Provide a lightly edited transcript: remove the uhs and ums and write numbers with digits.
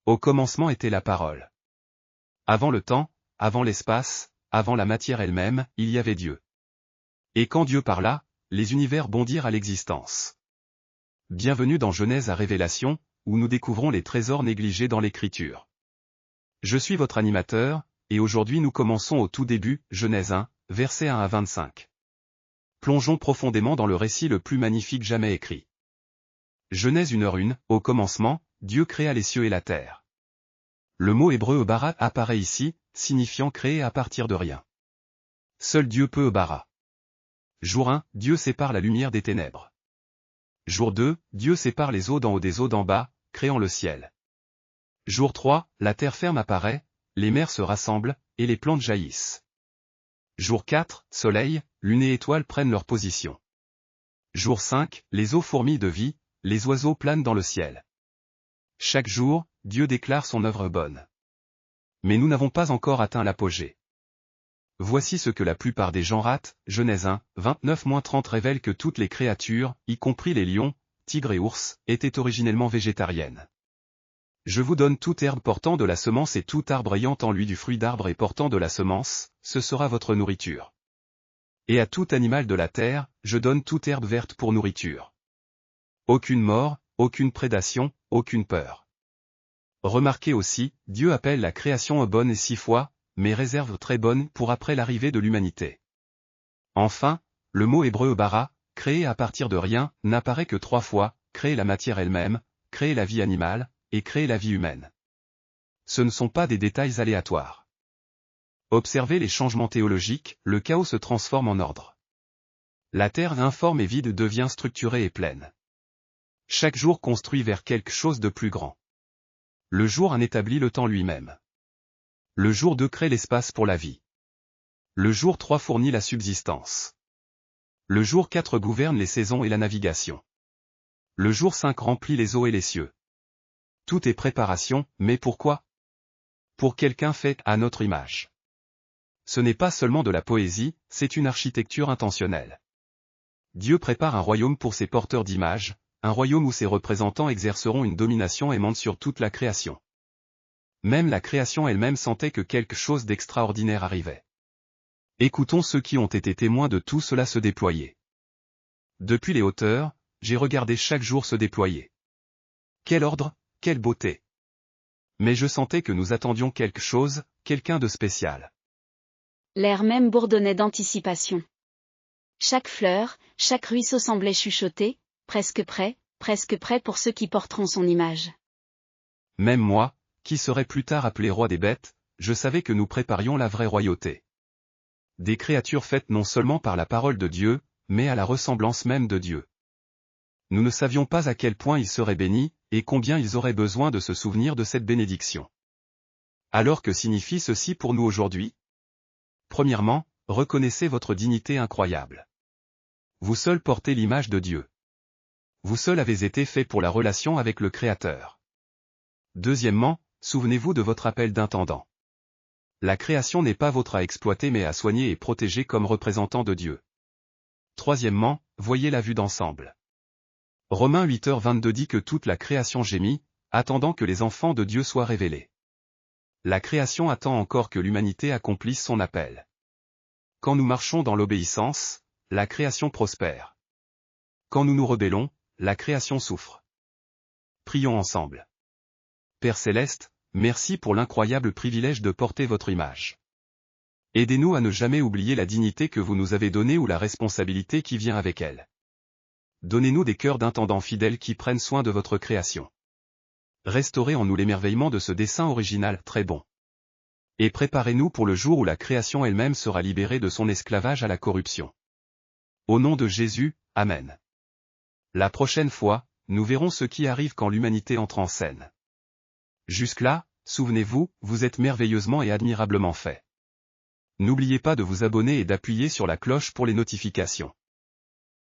Au commencement était la parole. Avant le temps, avant l'espace, avant la matière elle-même, il y avait Dieu. Et quand Dieu parla, les univers bondirent à l'existence. Bienvenue dans Genèse à Révélation, où nous découvrons les trésors négligés dans l'Écriture. Je suis votre animateur, et aujourd'hui nous commençons au tout début, Genèse 1, versets 1 à 25. Plongeons profondément dans le récit le plus magnifique jamais écrit. Genèse 1h1, au commencement, Dieu créa les cieux et la terre. Le mot hébreu bara apparaît ici, signifiant créer à partir de rien. Seul Dieu peut bara. Jour 1, Dieu sépare la lumière des ténèbres. Jour 2, Dieu sépare les eaux d'en haut des eaux d'en bas, créant le ciel. Jour 3, la terre ferme apparaît, les mers se rassemblent, et les plantes jaillissent. Jour 4, soleil, lune et étoiles prennent leur position. Jour 5, les eaux fourmillent de vie, les oiseaux planent dans le ciel. Chaque jour, Dieu déclare son œuvre bonne. Mais nous n'avons pas encore atteint l'apogée. Voici ce que la plupart des gens ratent, Genèse 1, 29-30 révèle que toutes les créatures, y compris les lions, tigres et ours, étaient originellement végétariennes. Je vous donne toute herbe portant de la semence et tout arbre ayant en lui du fruit d'arbre et portant de la semence, ce sera votre nourriture. Et à tout animal de la terre, je donne toute herbe verte pour nourriture. Aucune mort, aucune prédation, aucune peur. Remarquez aussi, Dieu appelle la création bonne et 6 fois, mais réserve très bonne pour après l'arrivée de l'humanité. Enfin, le mot hébreu bara, créé à partir de rien, n'apparaît que 3 fois, créer la matière elle-même, créer la vie animale, et créer la vie humaine. Ce ne sont pas des détails aléatoires. Observez les changements théologiques, le chaos se transforme en ordre. La terre informe et vide devient structurée et pleine. Chaque jour construit vers quelque chose de plus grand. Le jour 1 établit le temps lui-même. Le jour 2 crée l'espace pour la vie. Le jour 3 fournit la subsistance. Le jour 4 gouverne les saisons et la navigation. Le jour 5 remplit les eaux et les cieux. Tout est préparation, mais pourquoi? Pour quelqu'un fait à notre image. Ce n'est pas seulement de la poésie, c'est une architecture intentionnelle. Dieu prépare un royaume pour ses porteurs d'images, un royaume où ses représentants exerceront une domination aimante sur toute la création. Même la création elle-même sentait que quelque chose d'extraordinaire arrivait. Écoutons ceux qui ont été témoins de tout cela se déployer. Depuis les hauteurs, j'ai regardé chaque jour se déployer. Quel ordre, quelle beauté! Mais je sentais que nous attendions quelque chose, quelqu'un de spécial. L'air même bourdonnait d'anticipation. Chaque fleur, chaque ruisseau semblait chuchoter, presque prêt pour ceux qui porteront son image. Même moi, qui serai plus tard appelé roi des bêtes, je savais que nous préparions la vraie royauté. Des créatures faites non seulement par la parole de Dieu, mais à la ressemblance même de Dieu. Nous ne savions pas à quel point ils seraient bénis, et combien ils auraient besoin de se souvenir de cette bénédiction. Alors que signifie ceci pour nous aujourd'hui? Premièrement, reconnaissez votre dignité incroyable. Vous seul portez l'image de Dieu. Vous seul avez été fait pour la relation avec le Créateur. Deuxièmement, souvenez-vous de votre appel d'intendant. La création n'est pas votre à exploiter mais à soigner et protéger comme représentant de Dieu. Troisièmement, voyez la vue d'ensemble. Romains 8h22 dit que toute la création gémit, attendant que les enfants de Dieu soient révélés. La création attend encore que l'humanité accomplisse son appel. Quand nous marchons dans l'obéissance, la création prospère. Quand nous nous rebellons, la création souffre. Prions ensemble. Père Céleste, merci pour l'incroyable privilège de porter votre image. Aidez-nous à ne jamais oublier la dignité que vous nous avez donnée ou la responsabilité qui vient avec elle. Donnez-nous des cœurs d'intendants fidèles qui prennent soin de votre création. Restaurez en nous l'émerveillement de ce dessin original très bon. Et préparez-nous pour le jour où la création elle-même sera libérée de son esclavage à la corruption. Au nom de Jésus, Amen. La prochaine fois, nous verrons ce qui arrive quand l'humanité entre en scène. Jusque-là, souvenez-vous, vous êtes merveilleusement et admirablement fait. N'oubliez pas de vous abonner et d'appuyer sur la cloche pour les notifications.